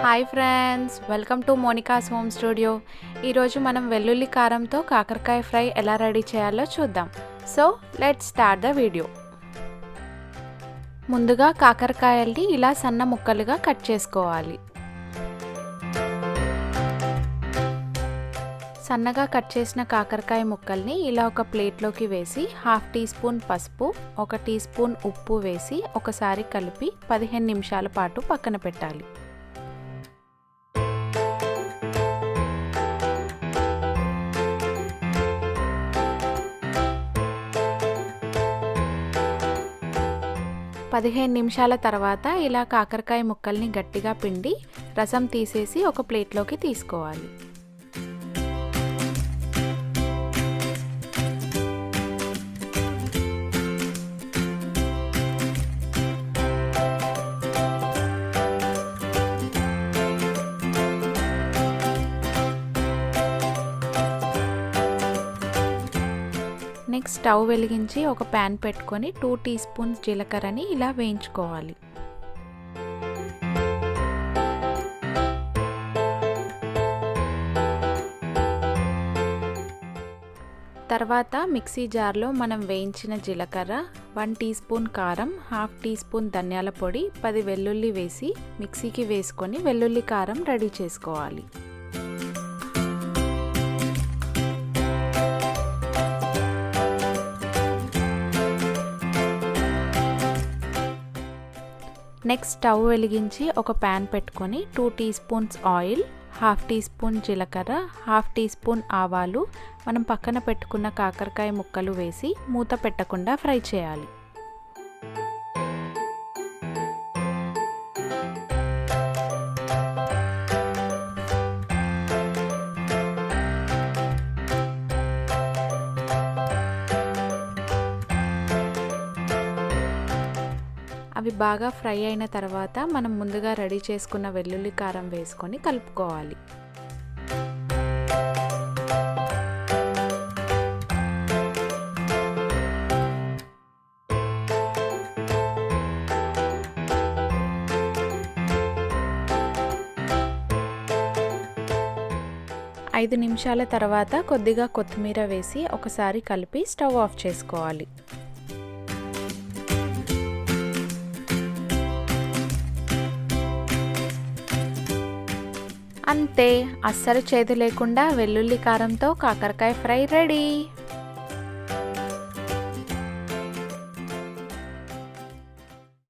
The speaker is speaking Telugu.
Hi friends, welcome to Monica's home studio. ఈరోజు మనం వెల్లుల్లి కారంతో కాకరకాయ ఫ్రై ఎలా రెడీ చేయాలో చూద్దాం. So let's start the video. ముందుగా కాకరకాయల్ని ఇలా సన్న ముక్కలుగా కట్ చేసుకోవాలి. సన్నగా కట్ చేసిన కాకరకాయ ముక్కల్ని ఇలా ఒక ప్లేట్లోకి వేసి 1/2 టీ స్పూన్ పసుపు, 1 టీ స్పూన్ ఉప్పు వేసి ఒకసారి కలిపి 15 నిమిషాల పాటు పక్కన పెట్టాలి. పదిహేను నిమిషాల తర్వాత ఇలా కాకరకాయ ముక్కల్ని గట్టిగా పిండి రసం తీసేసి ఒక ప్లేట్లోకి తీసుకోవాలి. నెక్స్ట్ స్టవ్ వెలిగించి ఒక ప్యాన్ పెట్టుకొని 2 టీ స్పూన్స్ జీలకర్రని ఇలా వేయించుకోవాలి. తర్వాత మిక్సీ జార్లో మనం వేయించిన జీలకర్ర, 1 టీ స్పూన్ కారం, 1/2 టీ స్పూన్ ధనియాల పొడి, 10 వెల్లుల్లి వేసి మిక్సీకి వేసుకొని వెల్లుల్లి కారం రెడీ చేసుకోవాలి. నెక్స్ట్ స్టవ్ వెలిగించి ఒక ప్యాన్ పెట్టుకొని 2 teaspoons oil, 1/2 teaspoon జీలకర్ర, 1/2 టీ స్పూన్ ఆవాలు, మనం పక్కన పెట్టుకున్న కాకరకాయ ముక్కలు వేసి మూత పెట్టకుండా ఫ్రై చేయాలి. అవి బాగా ఫ్రై అయిన తర్వాత మనం ముందుగా రెడీ చేసుకున్న వెల్లుల్లి కారం వేసుకొని కలుపుకోవాలి. ఐదు నిమిషాల తర్వాత కొద్దిగా కొత్తిమీర వేసి ఒకసారి కలిపి స్టవ్ ఆఫ్ చేసుకోవాలి. అంతే, అస్సలు చేదు లేకుండా వెల్లుల్లి కారంతో కాకరకాయ ఫ్రై రెడీ.